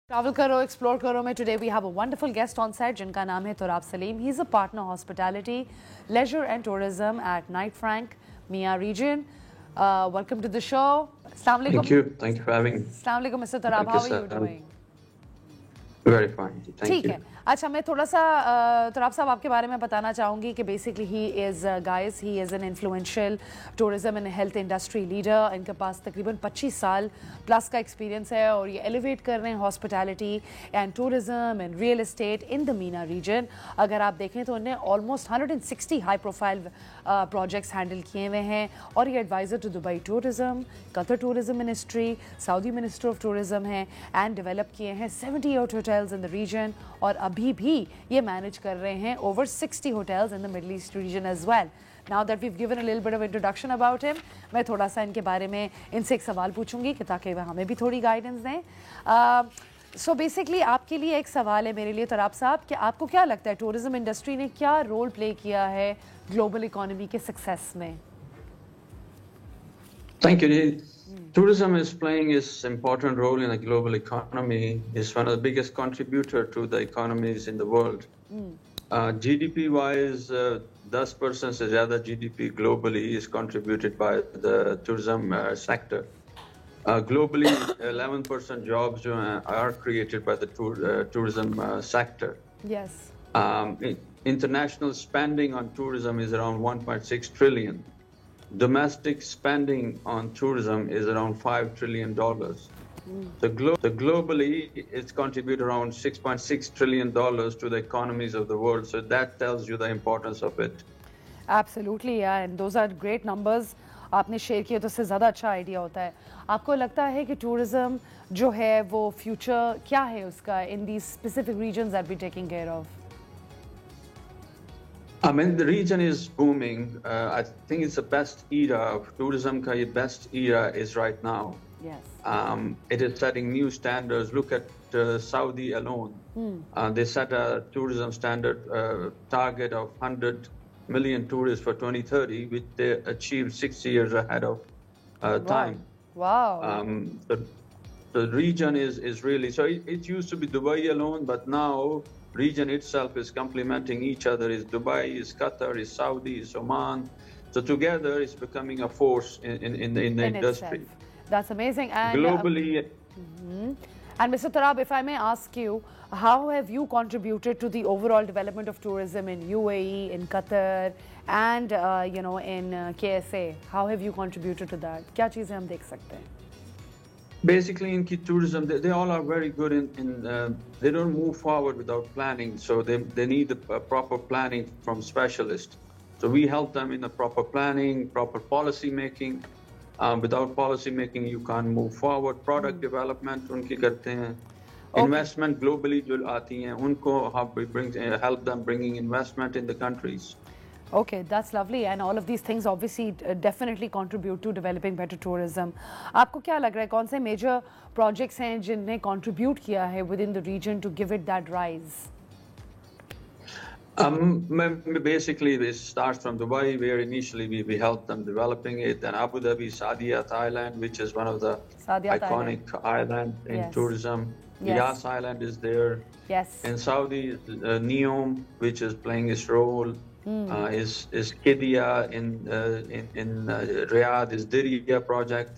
Travel Karo, Explore Karo mein today we have a wonderful guest on set jinka naam hai Turab Salim. He's a partner hospitality, leisure and tourism at Knight Frank, Mia region. Welcome to the show. Assalamu alaikum. Thank you. Thank you for having me. Assalamu alaikum, Mr. Turab. Thank you, How are sir. you doing? Very fine. Thank ठीक you. है. अच्छा मैं थोड़ा सा तुराब साहब आपके बारे में बताना चाहूँगी कि basically he is an influential tourism and health industry leader. इनके पास तकरीबन 25 साल प्लस का एक्सपीरियंस है और ये एलिवेट कर रहे हैं hospitality and tourism and real estate in the MENA region. अगर आप देखें तो उन्हें almost 160 high profile projects handle किए हुए हैं और ये advisor to Dubai tourism, Qatar tourism ministry, Saudi minister of tourism हैं एंड डेवलप किए हैं 78 होटल्स इन द रीजन और अभी भी ये मैनेज कर रहे हैं over 60 hotels in the Middle East region as well. Now that we've given a little bit of introduction about him, मैं थोड़ा सा इनके बारे में इनसे एक सवाल पूछूंगी कि ताकि वह हमें भी थोड़ी गाइडेंस दें. सो बेसिकली आपके लिए एक सवाल है मेरे लिए तुराब साहब कि आपको क्या लगता है टूरिज्म इंडस्ट्री ने क्या रोल प्ले किया है ग्लोबल इकोनॉमी के सक्सेस में? Thank you. Tourism is playing its important role in the global economy. It's one of the biggest contributor to the economies in the world. GDP-wise, 10% से ज़्यादा GDP globally is contributed by the tourism sector. Globally, 11% jobs are created by the tourism sector. Yes. International spending on tourism is around 1.6 trillion. Domestic spending on tourism is around $5 trillion. So globally, it's contributed around $6.6 trillion to the economies of the world. So that tells you the importance of it. Absolutely, yeah, and those are great numbers. आपने share किया तो उससे ज़्यादा अच्छा idea होता है. आपको लगता है कि टूरिज्म जो है वो फ्यूचर क्या है उसका in these specific regions that we're taking care of? I mean, the region is booming. I think it's the best era of tourism. The best era is right now. Yes. It is setting new standards. Look at Saudi alone. They set a tourism standard target of 100 million tourists for 2030, which they achieved 6 years ahead of time. Wow. The region is really, so it used to be Dubai alone, but now region itself is complementing each other. Is Dubai, is Qatar, is Saudi, is Oman. So together it's becoming a force in the industry. Itself. That's amazing. And globally. And Mr. Turab, if I may ask you, how have you contributed to the overall development of tourism in UAE, in Qatar, and in KSA? How have you contributed to that? क्या चीज़ें हम देख सकते हैं? Basically, in tourism, they all are very good they don't move forward without planning. So they need a proper planning from specialists. So we help them in the proper planning, proper policy making. Without policy making, you can't move forward. Product development, उनकी करते हैं. Investment globally जो आती हैं, उनको help them bringing investment in the countries. Okay, that's lovely, and all of these things obviously definitely contribute to developing better tourism. आपको क्या लग रहा है कौन से major projects हैं जिन्हें contribute किया है within the region to give it that rise? Basically, this starts from Dubai, where initially we helped them developing it, and Abu Dhabi, Sadia, Thailand, which is one of the iconic islands in tourism. Yes. Yas Island is there. Yes. In Saudi, Neom, which is playing its role. Is Qiddiya in Riyadh, is Diriyah project.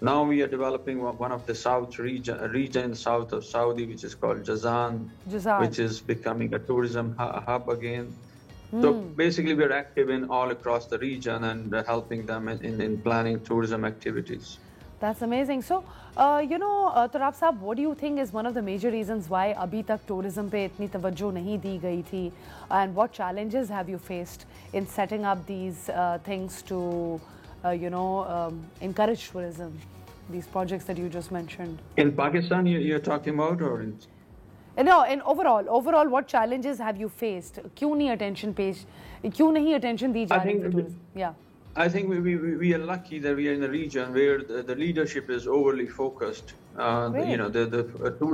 Now we are developing one of the south region south of Saudi, which is called Jazan, which is becoming a tourism hub again. So basically we are active in all across the region and helping them in planning tourism activities. That's amazing. So, Turab Saab, what do you think is one of the major reasons why abhi tak tourism pe itni tawajjuh nahi di gayi thi? And what challenges have you faced in setting up these things to, encourage tourism? These projects that you just mentioned. In Pakistan, you're talking about, or in? No, in overall, what challenges have you faced? क्यों नहीं attention दी जा रही tourism? Yeah. I think we are lucky that we are in a region where the leadership is overly focused. The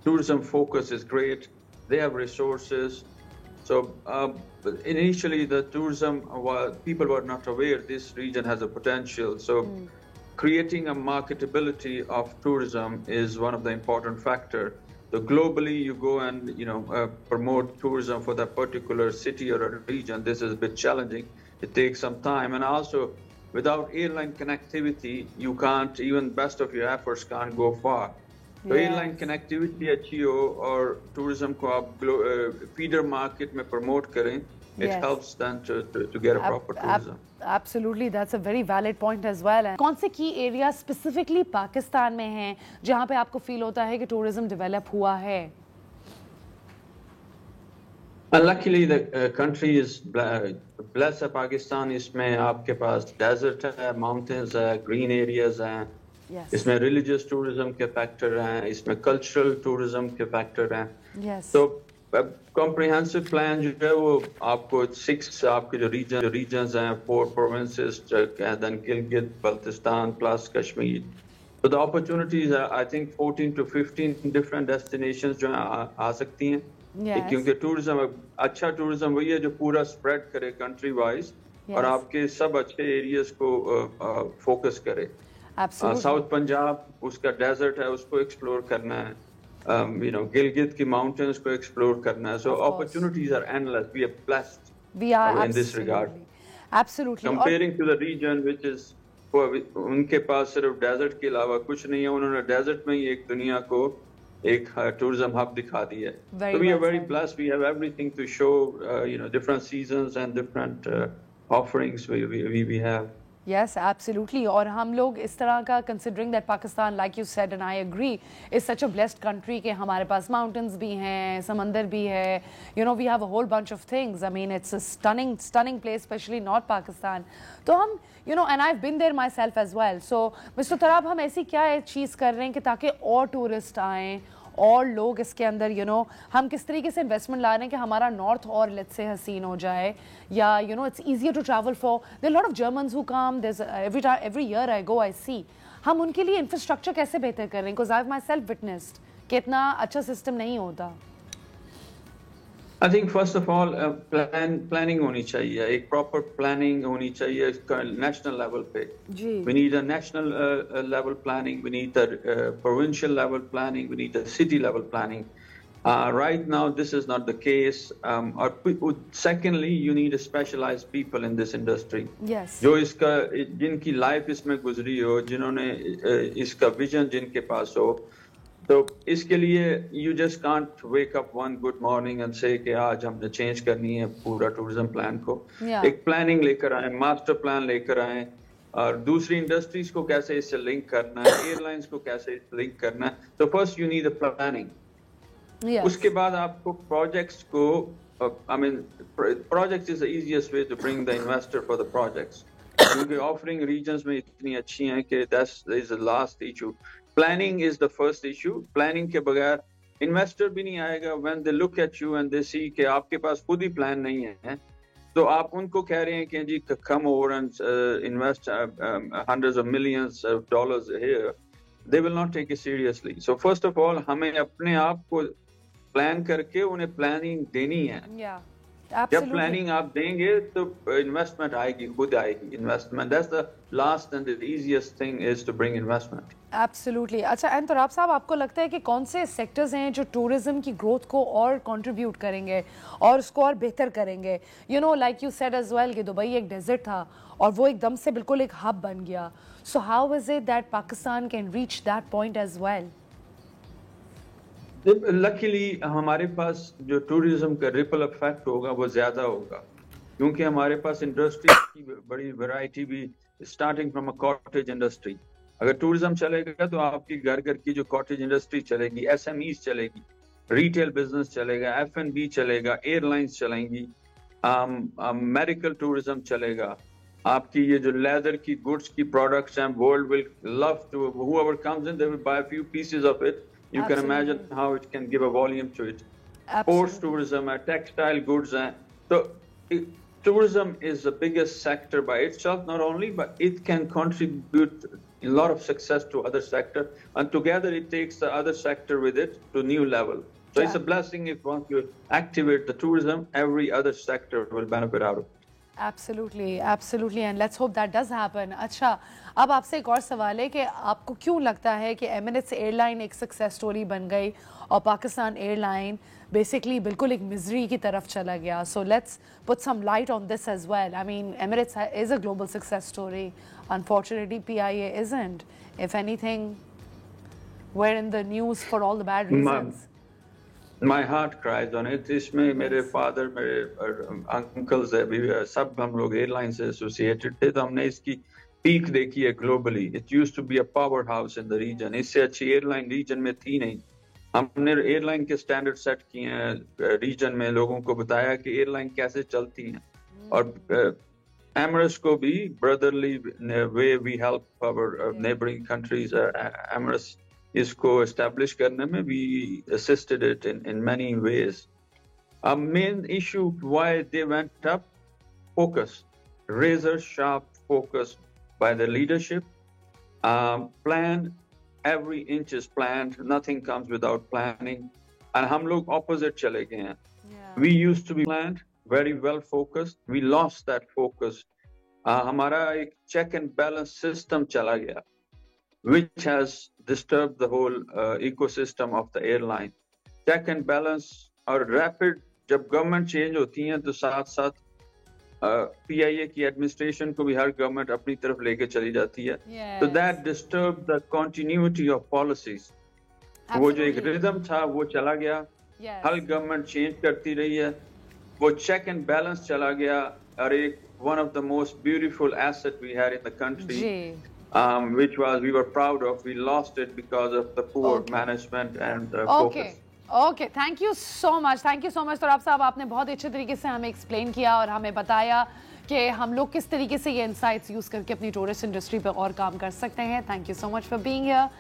tourism focus is great. They have resources. So initially the tourism, people were not aware this region has a potential. So creating a marketability of tourism is one of the important factors. So globally, you go and promote tourism for that particular city or a region. This is a bit challenging. It takes some time, and also without airline connectivity, you can't, even best of your efforts can't go far. तो airline connectivity अच्छी हो और tourism को आप feeder market में promote करें, it helps them to get a proper tourism. Absolutely, that's a very valid point as well. कौन से की एरिया स्पेसिफिकली पाकिस्तान में हैं जहां पे आपको फील होता है कि टूरिज्म डेवलप हुआ है? Luckily, the country is blessed. Pakistan, इसमें आपके पास desert है, mountains है, green areas हैं. Yes. इसमें religious tourism के factor हैं, इसमें cultural tourism के factor हैं. Yes. So comprehensive plan जो है वो आपको 6 आपके जो regions हैं, 4 provinces, then Gilgit, Baltistan plus Kashmir. So the opportunities are, I think, 14 to 15 different destinations जो आ सकती हैं. Yes. क्योंकि टूरिज्म अच्छा टूरिज्म वही है जो पूरा स्प्रेड करे कंट्री वाइज और आपके सब अच्छे एरियाज को फोकस करे. साउथ पंजाब उसका डेजर्ट है, उसको एक्सप्लोर करना है. गिलगित की माउंटेन्स को एक्सप्लोर करना है. So opportunities are endless. We are blessed in this regard. Absolutely. Comparing to the region which is उनके पास सिर्फ डेजर्ट के अलावा कुछ नहीं है. उन्होंने डेजर्ट में ही एक दुनिया को एक tourism hub दिखा दी है. So we are very blessed. We have everything to show, different seasons and different offerings we have. Yes, absolutely. और हम लोग इस तरह का considering that Pakistan, like you said, and I agree, is such a blessed country कि हमारे पास mountains भी हैं, समंदर भी है. We have a whole bunch of things. I mean, it's a stunning place, especially North Pakistan. तो हम, and I've been there myself as well. So, Mr. Tarab, हम ऐसी क्या चीज़ कर रहे हैं कि ताकि और टूरिस्ट आएँ और लोग इसके अंदर हम किस तरीके से इन्वेस्टमेंट ला रहे हैं कि हमारा नॉर्थ और लेट्स से हसीन हो जाए या it's easier to travel for there lot of Germans who come there every year I go I see. हम उनके लिए इंफ्रास्ट्रक्चर कैसे बेहतर कर रहे हैं? Because I have myself witnessed कि इतना अच्छा सिस्टम नहीं होता. I think first of all planning होनी चाहिए. एक proper planning होनी चाहिए national level पे. We need a national level planning. We need a provincial level planning. We need a city level planning. Right now this is not the case. Secondly, you need specialized people in this industry. Yes. जो जिनकी life इसमें गुजरी हो, जिन्होंने इसका vision जिनके पास हो. तो इसके लिए you just can't wake up one good morning and say कि आज हमने चेंज करनी है पूरा टूरिज्म प्लान को. एक प्लानिंग लेकर आए, मास्टर प्लान लेकर आए और दूसरी इंडस्ट्रीज को कैसे इससे लिंक करना है, एयरलाइंस को कैसे लिंक करना है. तो first you need a planning. उसके बाद आपको प्रोजेक्ट्स को projects is the easiest way to bring the investor for the projects. क्योंकि ऑफरिंग रीजन्स में इतनी अच्छी हैं कि that's is the last issue. Planning is the first issue. Planning के बगैर investor भी नहीं आएगा. When they look at you and they see कि आपके पास खुद ही plan नहीं है, तो आप उनको कह रहे हैं कि जी come over and invest hundreds of millions of dollars here, they will not take it seriously. So first of all, हमें अपने आप को plan करके उन्हें planning देनी है. जब प्लानिंग आप देंगे तो इन्वेस्टमेंट आएगी, खुद आएगी investment. That's the last and the easiest thing is to bring investment. Absolutely. अच्छा, एंड तराब साहब, आपको लगता है कि कौन से सेक्टर्स हैं जो टूरिज्म की ग्रोथ को और कंट्रीब्यूट करेंगे और उसको और बेहतर करेंगे? Like you said as well कि दुबई एक डेजर्ट था और वो एकदम से बिल्कुल एक हब बन गया. So how is it that Pakistan can reach that point as well? Luckily हमारे पास जो टूरिज्म का रिपल इफेक्ट होगा वो ज्यादा होगा क्योंकि हमारे पास इंडस्ट्री की बड़ी वैरायटी भी, starting from a cottage industry. अगर टूरिज्म चलेगा तो आपकी घर की जो कॉटेज इंडस्ट्री चलेगी, एसएमईज चलेगी, रिटेल बिजनेस चलेगा, एफएनबी चलेगा, एयरलाइंस चलेंगी, मेडिकल टूरिज्म चलेगा. आपकी ये जो लेदर की गुड्स की प्रोडक्ट्स हैं, world will love to, whoever comes in they will buy a few pieces of it. You can imagine how it can give a volume to it. Sports tourism, textile goods. So tourism is the biggest sector by itself, not only, but it can contribute a lot of success to other sector. And together it takes the other sector with it to new level. So it's a blessing if once you activate the tourism, every other sector will benefit out of it. Absolutely, absolutely, and let's hope that does happen. अच्छा, अब आपसे एक और सवाल है कि आपको क्यों लगता है कि एमिरेट्स एयरलाइन एक सक्सेस स्टोरी बन गई और पाकिस्तान एयरलाइन बेसिकली बिल्कुल एक मिजरी की तरफ चला गया? So let's put some light on this as well. I mean, Emirates is a global success story. Unfortunately, PIA isn't. If anything, we're in the news for all the bad reasons. My heart cries on it. इसमें मेरे father, मेरे uncles है भी, सब हम लोग airline से associated थे, तो हमने इसकी पीक देखी है globally. It used to be a powerhouse in the region. इससे अच्छी एयरलाइन रीजन में थी नहीं. हमने एयरलाइन के स्टैंडर्ड सेट किए हैं रीजन में, लोगों को बताया कि एयरलाइन कैसे चलती हैं. और एमिरेट्स को भी brotherly way we help our neighbouring countries. Emirates इसको एस्टेब्लिश करने में we assisted it in many ways. A main issue why they went up, focus, razor sharp focus by the leadership. Plan, every inch is planned, nothing comes without planning. And हम लोग opposite चले गए हैं. We used to be planned, very well focused. We lost that focus. हमारा एक check and balance system चला गया, which has disturbed the whole ecosystem of the airline. Check and balance और rapid, जब गवर्नमेंट चेंज होती हैं तो साथ साथ PIA की एडमिनिस्ट्रेशन को भी हर गवर्नमेंट अपनी तरफ लेके चली जाती है. So that disturbed the continuity of policies. वो जो एक रिदम था वो चला गया. हर गवर्नमेंट चेंज करती रही है, वो check and balance चला गया. और एक one of the most beautiful asset we had in the country, which was we were proud of, we lost it because of the poor management and focus. Okay, thank you so much, thank you so much. Torab साहब, आपने बहुत अच्छे तरीके से हमें explain किया और हमें बताया कि हम लोग किस तरीके से ये इनसाइट्स यूज़ करके अपनी टूरिस्ट इंडस्ट्री पे और काम कर सकते हैं. Thank you so much for being here.